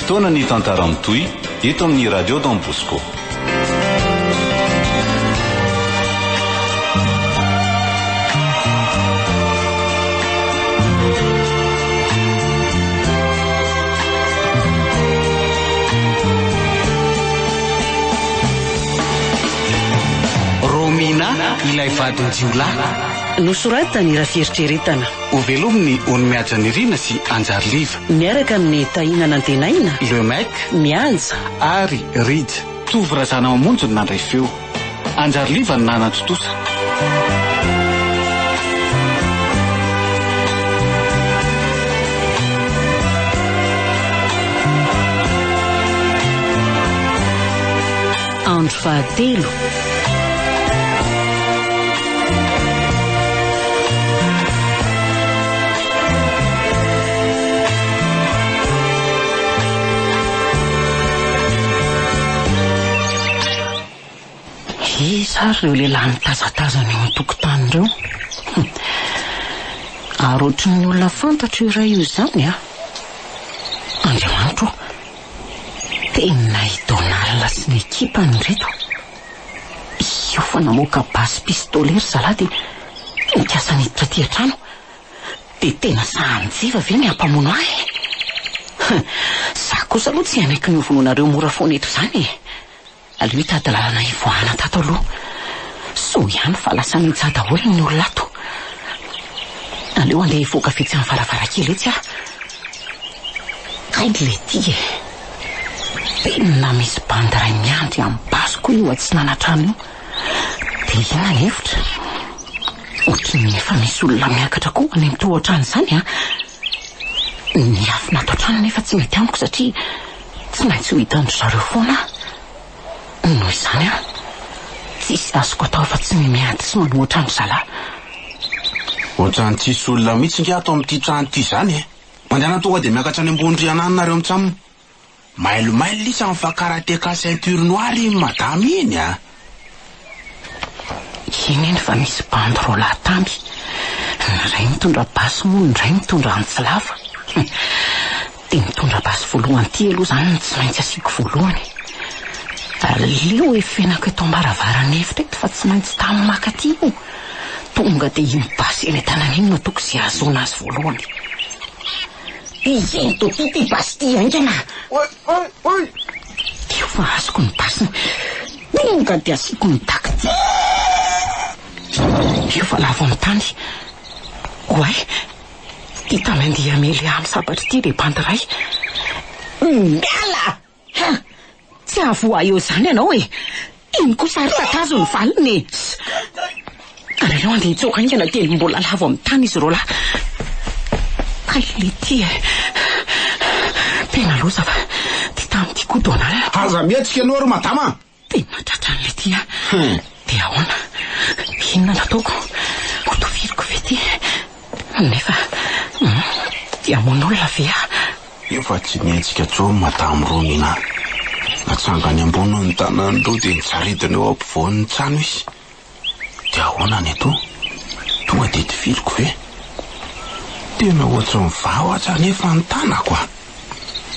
fotoana ny tantara mitohy eto amin'ny radio Don Bosco. Romina ilay vadin-jiolahy nosoratany raha fieritreretana ho velominy ony mihaja ny rina sy anjary liva miaraka amin'ny tahinana antenaina le mec mianja ary rija tovy razana mamonjony nandray feo anjary liva ny nanatotosa andro fahatelo Sary reo lehilahy mitazatazana eo an-tokotany ireo. Ary ohatry ny olona fantatro iray io izany a. Andriamanitro, tena idonala sy ny ekipany reto. Io fa namoaka basy pistolery zalahy dia nikasa niditra aty an-trano. Dia tena sahanjiva ve ny hampamono ahy. Za kosa aloha tsy hanaiky ny ovononareo mora foana eto izany. Aleo hitady ivoahana tato aloha. So ihany fa lasa nitsy daholo ny olona ato. Aleo andeha hivoaka fetsy amin'ny varavarankely etsy aho. Kay le ty tena misy bandy ray miandry amin'ny basiko io tsy nanatrano io. Dia inona ny hevitra? Ohatry ny efa misy olona miakatra koa any amin'ny tohatrano izany a. Ny afina ato an-trano nefa tsy mety amiko satria tsy maintsy ho hitandro zareo foana. Noho izany a, tsisy azoko atao fa tsy miady sy manoatra ny zalahy. Ohatrany tsisy olona mihitsy nge ato amin'ity trano ity izany e. Mandehana tonga dia miakatra any ambony riana nareo mitsamina. Mailomailo lisa amin'ny fakarateka ceinture noire madame iny a. Iny fa misy bandy roa lahatamby. Ny ray mitondra basy moa, ny ray mitondra antsilava. Dia mitondra basy voalohany ty aloha izany tsy maintsy asiako voalohany. Aleo efenako eto ambaravarana efitra eto fa tsy maintsy tamin'ny makaty io. Tonga dia iny basy eny tanana iny no toko sy ahazoana azy voalohany. Izeny ty basy ty aingana. Oi. Io fa azoko ny basiny. Tonga dia asiako ny taky. Io fa lavo amin'ny tany. Oay, ty tamandeha mely amin'ny sabatra ty le bandy ray. Miala! Tsy avoa eo izany ianao e. Iny kosa ary tatazo ny valiny e. Ary aleo andeha hitsoaka ingana teny mbola lavo amin'ny tany izy roa lahy. Kay le ty e. Tena loza fa ty tamin'ity kodonala. Aza mietsika anao ry madama. Tena tratran'le ty a. Dia ahoana? Inona nataoko? Ho toviriko ve ty? Nefa dia mon'olona ve a? Io fa tsy mietsika tsony madame Romina. Natsangany ambony ny tanany roa dia nisaridina eo ampovoan'ny trano izy. Dia ahoana ny eto? Tonga dia tifiliko ve? Tena ohatry ny vahatra nefa ny tanako a.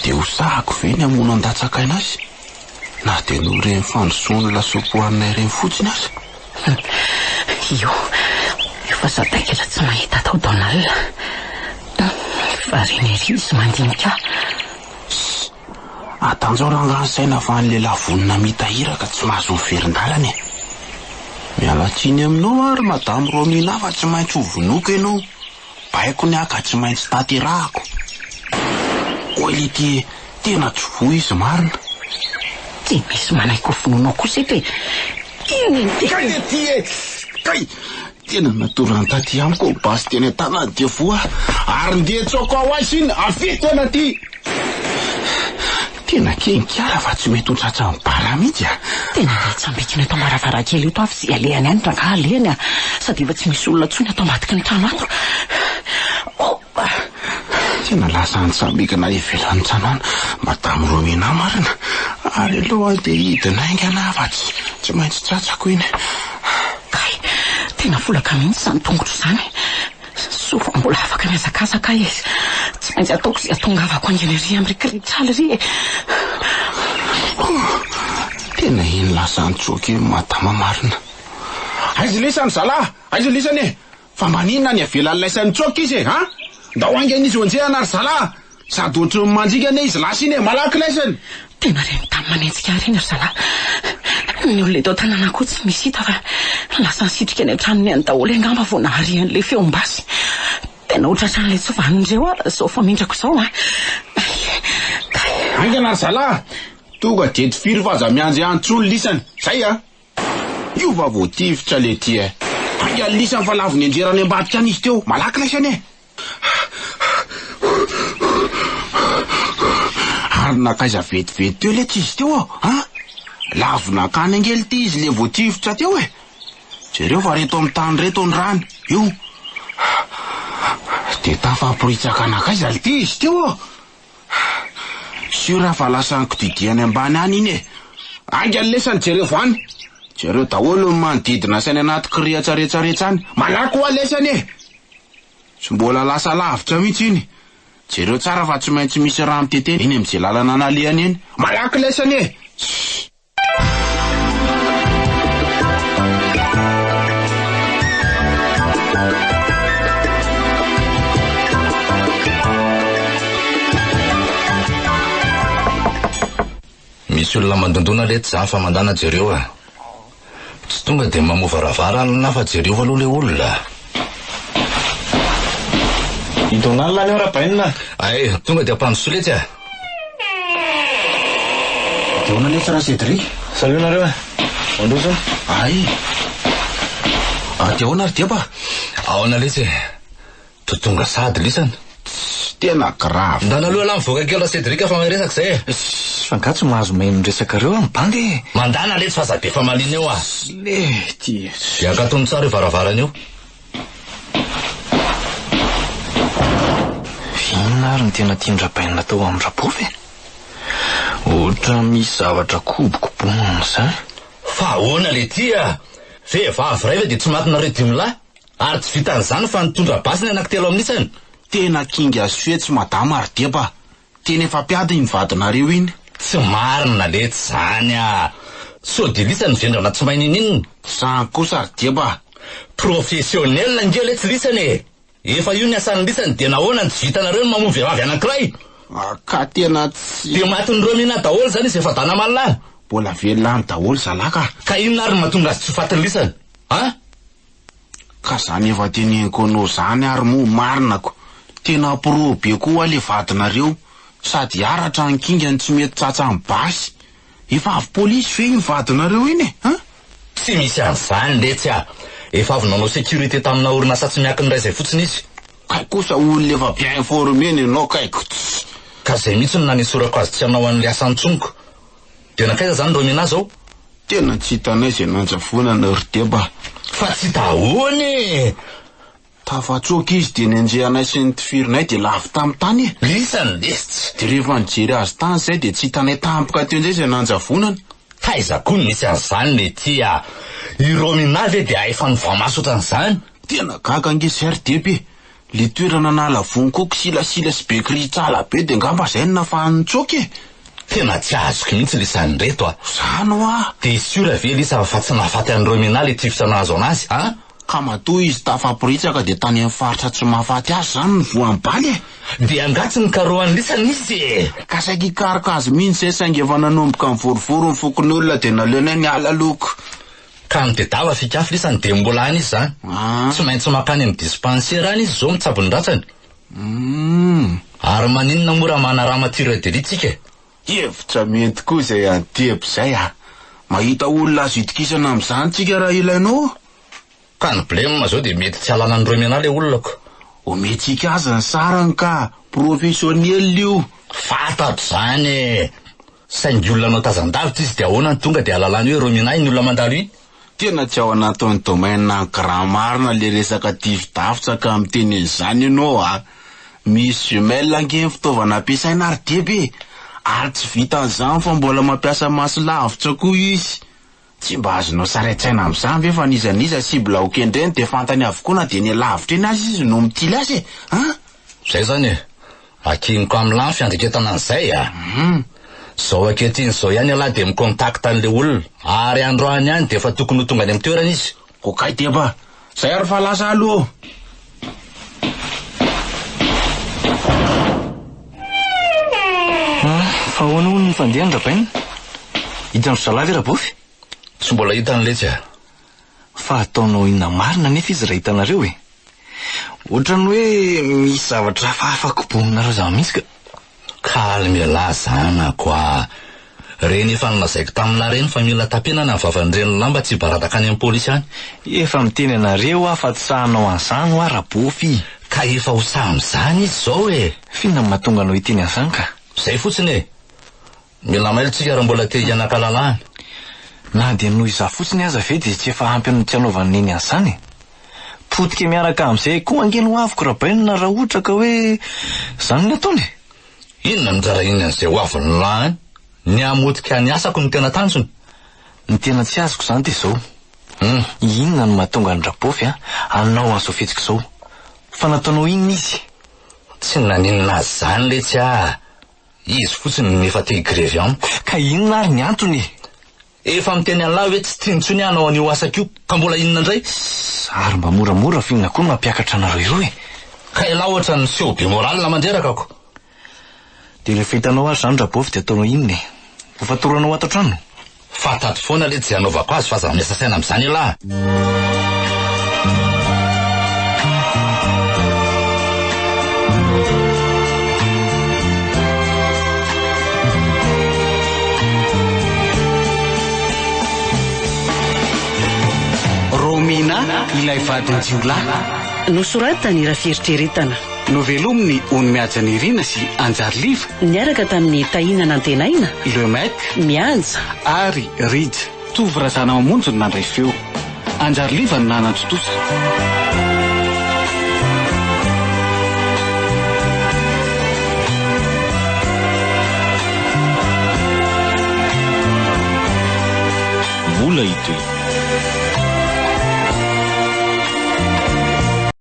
Dia hosahako ve ny hamono an-datsakaina azy? Na dia no ireny fandrosoany lasopoanay ireny fotsiny azy. Io fa sadaikatra tsy mahita tao Donald. Fa reny ery izy mandinika. Atanjao rangany saina fa ny lehilahy vonina mitahiraka tsy mahazo miverin-dalana e. Mialatsiny aminao ary madame Romina fa tsy maintsy ho vonoako ianao. Baiko ny aka tsy maintsy taterahako. Oi le ty tena tsy voa izy marina. Tsy misy manaiko vononao kosa eto e. Kay le ty e. Kay tena natoran taty amiko basy tena tana dia voa. Ary ndeha tsoko ao azy iny afito tena ty. Tena kenikala fa tsy mety ho tratra ny bara mihitsy a. Tena ndeha tsambikina eto ambaravarankely eto avy sy alehany any tranga alehany a. Sady efa tsy misy olona tsony ato ambadiky ny trano ato. Tena lasa nitsambikana ivelan'ny tsanana madame Romina marina. Ary aloha dia hidina aingana fa tsy maintsy tratrako iny. Kay, tena volaka mihitsy izany tongotro izany. Sofa mbola afaka miazakazaka izy. tsy maintsy ataoko izay atongavako angeny ry am'rekiretraly ry tena iny lasantsooky madama marina. Aiza lesany zalahy, aiza lesany e, fa maninona ny avelan'laisan'ny tsoky izy e, ha? Ndao angeny izy onjehana ary zalahy, sady ohatry manjika ne izy lasa iny e, malaky laisany. tena reny tamy manentsika reny ry zalahy. Ny olona eto tanàna koa tsy misy hita fa lasa nisitrika any an-tranony any daholo angamba vao naharian'le feom-basy. Tena ohatratran'le tsovanindreo ary zao famindrako izao a. Angana ry zalahy, tonga dety firy fa aza mianjy antsolo lisany, zay a. Io va voativitra le ty e. Anga lisany fa lavony anjerany ambadika any izy teo, malaky laisany e. Ary nakaiza vetivety teo le ty izy teo ha? Lavona kany angely ty izy le voativitra teo e. Jereo fa reto amin'ny tany reto ny rano, io. De tafaporitsaka nakaiza le ty izy teo. Sura fa lasa nkididiany ambany any iny e. Anga lesany jereo vany. Jereo daholo manodidina sainy anaty kirihatsaretsaretsa any. Malaky ho lesany e. Tsy mbola lasa lavitra mihitsy iny. Jereo tsara fa tsy maintsy misy raha miteteny iny am'izay lalana nalehany iny. Malaky lesany e. Misy olona mandondona lety zany fa mandana jereo a. Tsy tonga de mamovaravara na fa jereo aloha le olona. Idonala leo rapainina. Ay, tonga de ampanosoletsy a. Deona letsy raha Cédric. Salut nareo a. Mandosony. Ay. Deona ry diapa. Ahoana letsy. Totonga sady lisana. Tena grave. Ndana aloha la mivoaka kely Cédric fa miresaka zay. Fangatso mahazo mahay miresaka reo amin'ny bandy. Mandana letsy fa zade fa malina eo a. Lety. Iakatony tsara io varavarana io. Inona ary ny tena tian-drapainina tao amin'ny rapofy? Ohatra misy zavatra kobokobonina zany. Fa ahoana le tia. Vehivavy ray ve de tsy matina redimolahy. Ary tsy vitan'izany fa nitondra basiny anankitelo amin'isany. Tena kinga suetsy madama ary diapa. Tena efa piady iny vadinareo iny. Tsy marina lety zany a. Sody lisany vendrana tsy mainy ininy. Zany kosa ary diapa. Professionnel nge lety lisany. Efa io ny asany lisany de nahoana tsy vitanareo ny mamono vehivavy anankiray. Ka tena tsy. De matin'ireo mina daholo zany izy efa dana malina. Mbola velany daholo zalaka. Ka inona ary mahatonga azy tsy fatiny lisany? Ha? Ka zany efa teneniko anao zany ary mo marinako. Tena pro be koa le vadinareo. Sady aratra ny kingany tsy mety tsatsa amin'ny basy. Efa avy polisy fe iny vadinareo iny e, ha? Tsy misy an'izany letsy a. Efa avy nanao sécurité tamina orinasa tsy miankiny ray zay fotsiny izy. Kay kosa olona efa bien informé ny anao kaiko. Ka zay mihitsy no nanisorako azy tsy hanao an'le asantsoniko. De nakaiza zany ro mina zao? Tena tsy hitanay zay nanjavonana ry diapa. Fa tsy dahony. Tafatsoky izy de nenjehanay sy ny tifirinay de lavy tamy tany e. Lisany lesy. De rehefa nijery azy tany zay de tsy hitanay tampoka teo nzay zay nanjavonana. Faizako ny misy an'izany le tia. Ireo minavy de efa nivoamaso ohatran'izany. Tena gaga nge ry diapa. Le toerana nalavony koko silasila sy bekritsala be de ngamba zay ny nafahan'ny tsoky e. Tena tsy azoko mihitsy lisany reto a. Zany hoa. De sura ve lisa fa tsy nahafaty an'ireo mina le tifitra nahazo anazy, ha? Ka matoa izy tafaporitsaka de tany amin'ny faritra tsy mahafaty azy zany ny voan'ny baly e. De angatsy ny karohan'ny lisany izy e. Ka saika ikarika azy mihitsy zay saingy efa nanomboka ny vorovoro ny fokon'olona de naleonay ny ala loko. Ka ny tedava fikafy lisany de mbola any izy zany. Tsy maintsy makany amin'ny dispensaire any izy zao mitsabo ny ratsany. Ary maninona mora mana raha matyra delitsika? Hevitra mety koa zay antebo zay a. Mahita olona azo itikisana amin'izany tsika raha ilainao. Ka ny blème zao de mety tsy alana an'ireo mina le olonako. Ometsika azy ny sarany ka professionnel io. Fantatro zany e. Saingy olona anao tazan-davitra izy de ahoana ny tonga de alalany hoe ireo mina ny olona mandalo iny. Tena tsy ao anatin'ny domaine grand marina le resaka dividavitra ka miteny an'izany ianao a. Misy jumelle ange fitaovana ampiasaina ary diapa. Ary tsy vita an'izany fa mbola mampiasa maso lavitra koa izy. Tsy mba azonao saretsaina amin'izany ve fa nizaniza sibla okendreny de fantany avokoa na de ny lavitra eny azy izy no mitily azy e, ha? Zay zany e. akiniko amin'ny fiandriketana an'izay zao anketiny zao ihany alahy de mikontakta an'le olona ary androany ihany de efa tokony ho tonga any amin'ny toerana izy. Kokay deba zay ary fa lasa aloha. Fa ahoana hono ny fandeha ny rapaina? Hitan'ny zalahy Rabofy? Tsy mbola hitany letsy a. Fa ataonao inona marina nefa izy raha hitanareo e. Ohatrany hoe misy zavatra hafa koboninareo zany mihitsy ka. Kalme lahy zana koa. Reny efa nolazaiko tamina reny fa mila tapenana ny vavan'ireny lamba tsy barataka any amin'ny polisy any. Efa miteny anareo fa tsahanao an'izany ho Rabofy. Ka efa ho samizany izy zao e. Fina mahatonga anao hiteny an'izany ka. Zay fotsiny e. Mila mailitsika raha mbola te hianakalalahana. Na dia noho izaho fotsiny aza ve dia tsy efa ampy amin'ny tsy anaovan'ny neny an'izany. Potika miaraka amin'izay koa angeno aviko rabaina raha ohatra ka hoe izany ny ataony. Inona mizara iny an'izay ho avy ny lahany? Ny amotika ny asako ny tena tanjony. Ny tena tsy azoko izany dia izao. Inona no mahatonga ny Rabofy anao an'izao fetsika izao? Fa nataonao inona izy? Tsy naninona azy zany letsy a. Izy fotsiny nefa te higrevy amiko. Ka inona ary ny antony? Efa miteny an'lahy hoe tsy tiantsony anao an'io asako io, ka mbola inona indray? Ary mba moramora fa inona koa no mampiakatra anareo ireo e. Ka ela ohatra ny seho be moralina mandrerakako. Dia rehefa hitanao azy zany Rabofy dia ataonao inona e? Ho fatoranao ato an-trano? Fatato foana le tsy hanaovako azy fa za miasa saina amin'izany elahy. Romina ilay vadiny jiolahy. Nosoratany raha fieritreretana. Novelominy ony mihaja ny Irina sy Anjariliva. Niaraka tamin'ny tahinana antenaina. Lemek Mihaja ary Rija. Tovy razana mamonjy no nandray feo. Anjariliva no nanantotosa. Mbola itoy